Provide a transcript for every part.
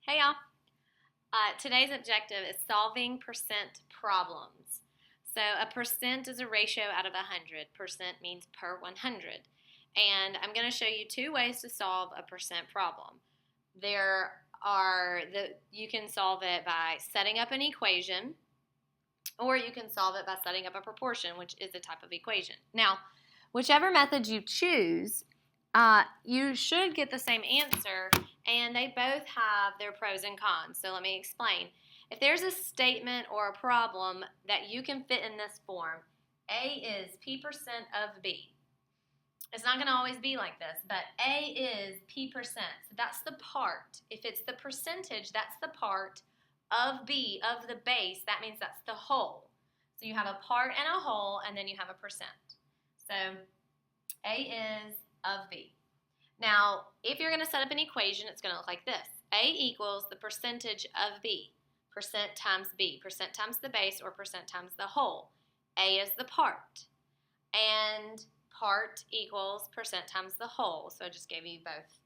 Hey y'all. Today's objective is solving percent problems. So a percent is a ratio out of 100. Percent means per 100. And I'm going to show you two ways to solve a percent problem. You can solve it by setting up an equation, or you can solve it by setting up a proportion, which is a type of equation. Now, whichever method you choose, you should get the same answer, and they both have their pros and cons. So let me explain. If there's a statement or a problem that you can fit in this form, A is P% of B. It's not going to always be like this, but A is P%. So that's the part. If it's the percentage, that's the part of B, of the base. That means that's the whole. So you have a part and a whole, and then you have a percent. So A is of B. Now, if you're going to set up an equation, it's going to look like this. A equals the percentage of B. Percent times B. Percent times the base, or percent times the whole. A is the part. And part equals percent times the whole. So I just gave you both.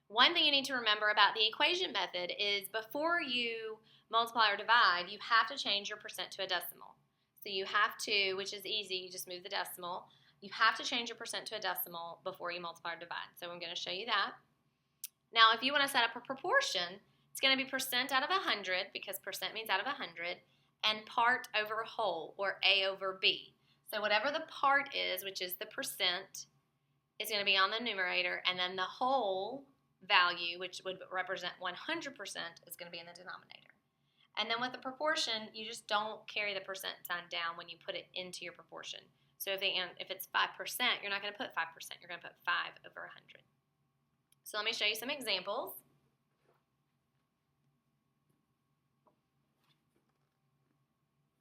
One thing you need to remember about the equation method is before you multiply or divide, you have to change your percent to a decimal. So you have to, which is easy, you just move the decimal. You have to change your percent to a decimal before you multiply or divide. So I'm going to show you that. Now, if you want to set up a proportion, it's going to be percent out of 100, because percent means out of 100, and part over whole, or A over B. So whatever the part is, which is the percent, is going to be on the numerator, and then the whole value, which would represent 100%, is going to be in the denominator. And then with the proportion, you just don't carry the percent sign down when you put it into your proportion. So if it's 5%, you're not going to put 5%. You're going to put 5 over 100. So let me show you some examples.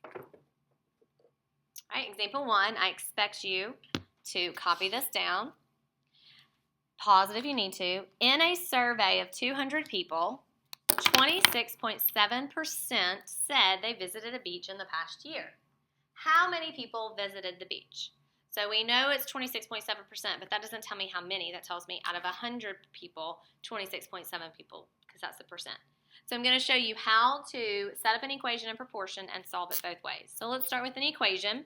All right, example 1, I expect you to copy this down. Pause it if you need to. In a survey of 200 people, 26.7% said they visited a beach in the past year. How many people visited the beach? So we know it's 26.7%, but that doesn't tell me how many. That tells me out of 100 people, 26.7 people, because that's the percent. So I'm going to show you how to set up an equation and proportion and solve it both ways. So let's start with an equation.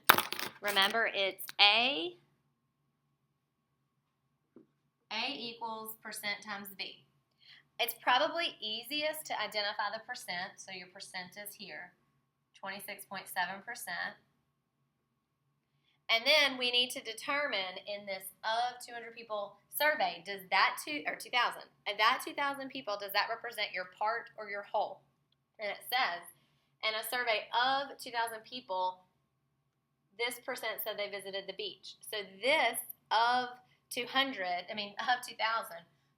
Remember, it's A equals percent times B. It's probably easiest to identify the percent, so your percent is here, 26.7%. And then we need to determine in this of 200 people survey, does that 2,000 people, does that represent your part or your whole? And it says, in a survey of 2,000 people, this percent said they visited the beach. So this of 2,000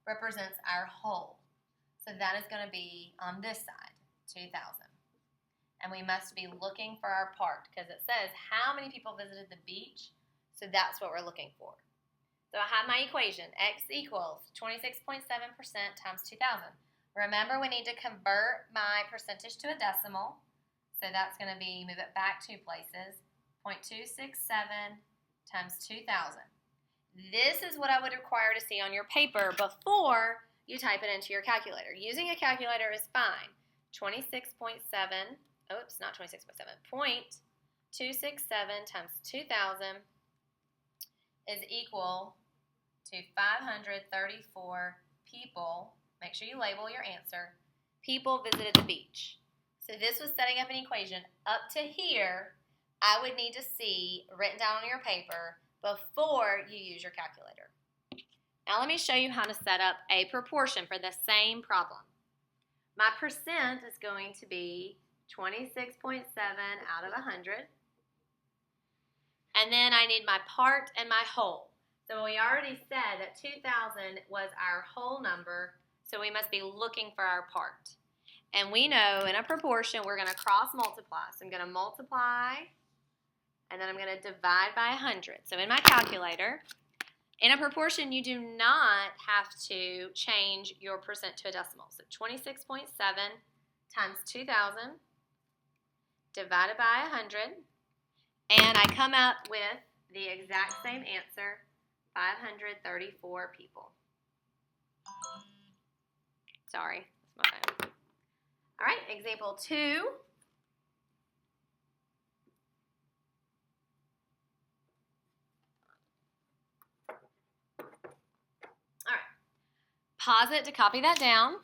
represents our whole. So that is going to be on this side, 2,000. And we must be looking for our part, because it says how many people visited the beach, so that's what we're looking for. So I have my equation, x equals 26.7% times 2,000. Remember, we need to convert my percentage to a decimal, so that's going to be, move it back 2 places, 0.267 times 2,000. This is what I would require to see on your paper before you type it into your calculator. Using a calculator is fine. 26.7, oops, not 26.7, 0.267 times 2,000 is equal to 534 people, make sure you label your answer, people visited the beach. So this was setting up an equation. Up to here, I would need to see written down on your paper before you use your calculator. Now let me show you how to set up a proportion for the same problem. My percent is going to be 26.7 out of 100. And then I need my part and my whole. So we already said that 2,000 was our whole number, so we must be looking for our part. And we know in a proportion we're going to cross multiply. So I'm going to multiply, and then I'm going to divide by 100. So in my calculator, in a proportion, you do not have to change your percent to a decimal. So 26.7 times 2,000 divided by 100, and I come up with the exact same answer, 534 people. Sorry, that's my phone. All right, example 2. All right, pause it to copy that down.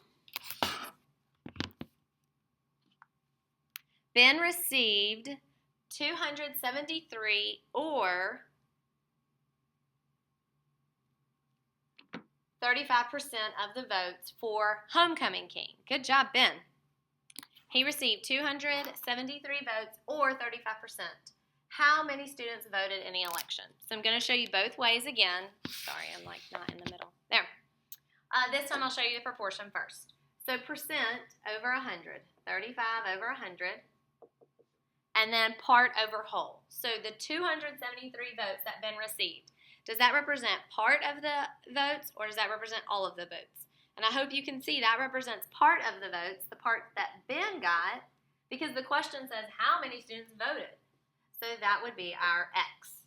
Ben received 273 or 35% of the votes for Homecoming King. Good job, Ben. He received 273 votes or 35%. How many students voted in the election? So I'm going to show you both ways again. Sorry, I'm like not in the middle. There. This time I'll show you the proportion first. So percent over 100, 35 over 100, and then part over whole. So the 273 votes that Ben received, does that represent part of the votes or does that represent all of the votes? And I hope you can see that represents part of the votes, the part that Ben got, because the question says how many students voted. So that would be our X.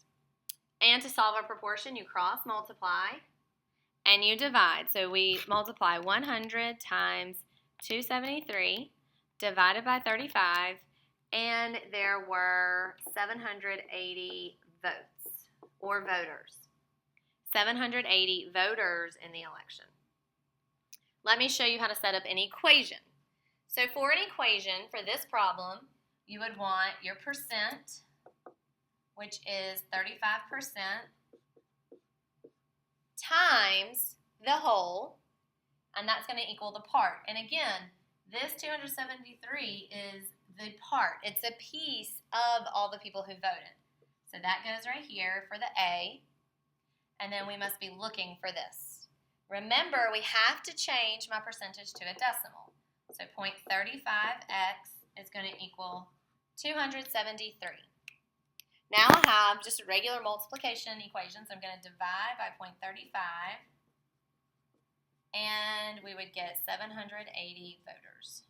And to solve a proportion, you cross multiply and you divide. So we multiply 100 times 273 divided by 35, and there were 780 votes or voters. 780 voters in the election. Let me show you how to set up an equation. So for an equation for this problem, you would want your percent, which is 35%, times the whole, and that's going to equal the part. And again, this 273 is the part. It's a piece of all the people who voted. So that goes right here for the A, and then we must be looking for this. Remember, we have to change my percentage to a decimal. So 0.35x is going to equal 273. Now I have just regular multiplication equations. I'm going to divide by 0.35, and we would get 780 voters.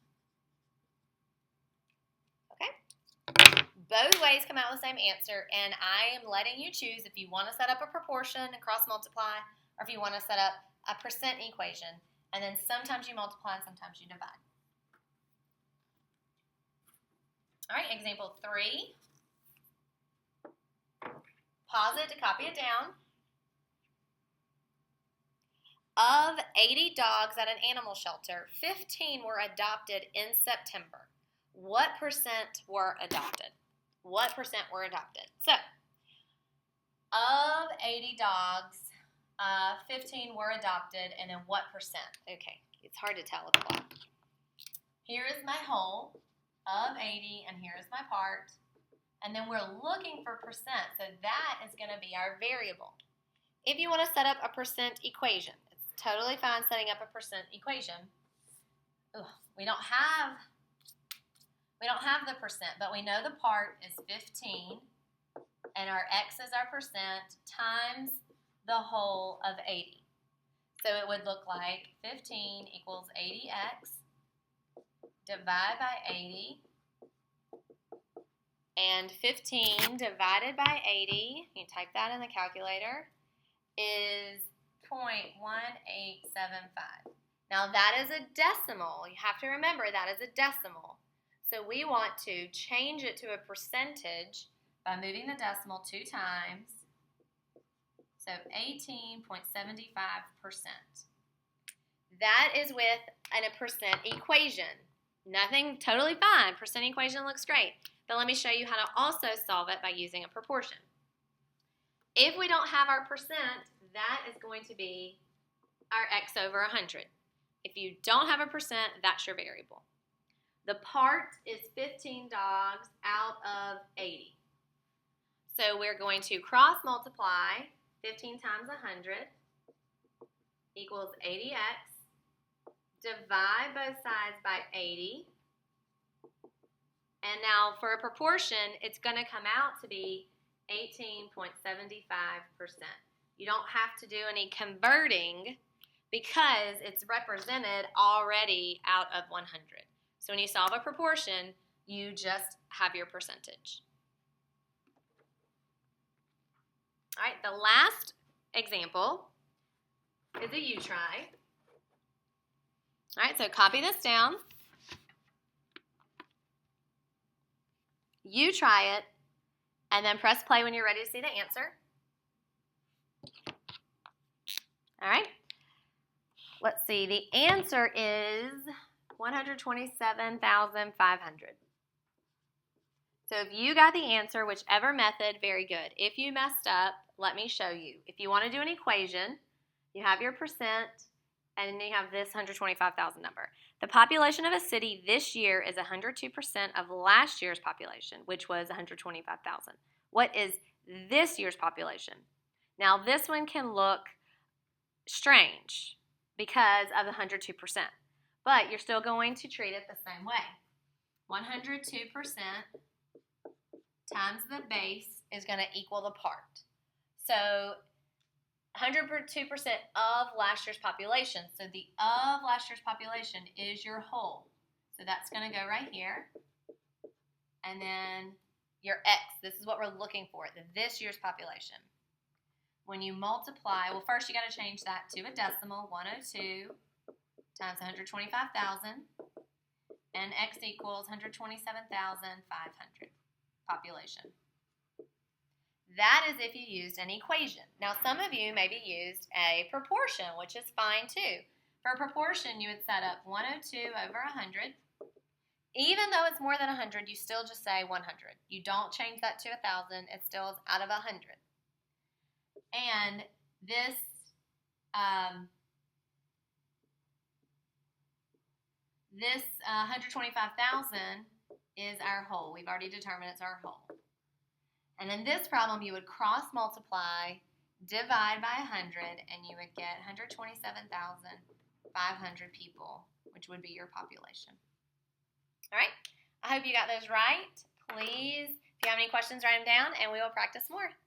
Okay? Both ways come out with the same answer, and I am letting you choose if you want to set up a proportion and cross multiply, or if you want to set up a percent equation, and then sometimes you multiply and sometimes you divide. All right, example 3. Pause it to copy it down. Of 80 dogs at an animal shelter, 15 were adopted in September. What percent were adopted? What percent were adopted? So, of 80 dogs, 15 were adopted, and then what percent? Okay, it's hard to tell with the clock. Here is my whole of 80, and here is my part. And then we're looking for percent, so that is going to be our variable. If you want to set up a percent equation, it's totally fine setting up a percent equation. We don't have the percent, but we know the part is 15, and our X is our percent times the whole of 80. So it would look like 15 equals 80x, divide by 80, and 15 divided by 80, you type that in the calculator, is 0.1875. Now that is a decimal. You have to remember that is a decimal. So we want to change it to a percentage by moving the decimal 2 times. So 18.75%. That is with a percent equation. Nothing, totally fine. Percent equation looks great. But let me show you how to also solve it by using a proportion. If we don't have our percent, that is going to be our X over 100. If you don't have a percent, that's your variable. The part is 15 dogs out of 80. So we're going to cross multiply 15 times 100 equals 80x. Divide both sides by 80. And now for a proportion, it's going to come out to be 18.75%. You don't have to do any converting because it's represented already out of 100. So when you solve a proportion, you just have your percentage. All right, the last example is a U-try. All right, so copy this down. You try it, and then press play when you're ready to see the answer. All right. Let's see. The answer is 127,500. So if you got the answer, whichever method, very good. If you messed up, let me show you. If you want to do an equation, you have your percent, and then you have this 125,000 number. The population of a city this year is 102% of last year's population, which was 125,000. What is this year's population? Now, this one can look strange because of the 102%, but you're still going to treat it the same way. 102% times the base is going to equal the part. So 102% of last year's population. So the of last year's population is your whole. So that's going to go right here. And then your x, this is what we're looking for, this year's population. When you multiply, well, first you got to change that to a decimal, 102 times 125,000, and x equals 127,500 population. That is if you used an equation. Now, some of you maybe used a proportion, which is fine too. For a proportion, you would set up 102 over 100. Even though it's more than 100, you still just say 100. You don't change that to 1,000. It still is out of 100. And this this 125,000 is our whole. We've already determined it's our whole. And in this problem, you would cross multiply, divide by 100, and you would get 127,500 people, which would be your population. All right, I hope you got those right. Please, if you have any questions, write them down, and we will practice more.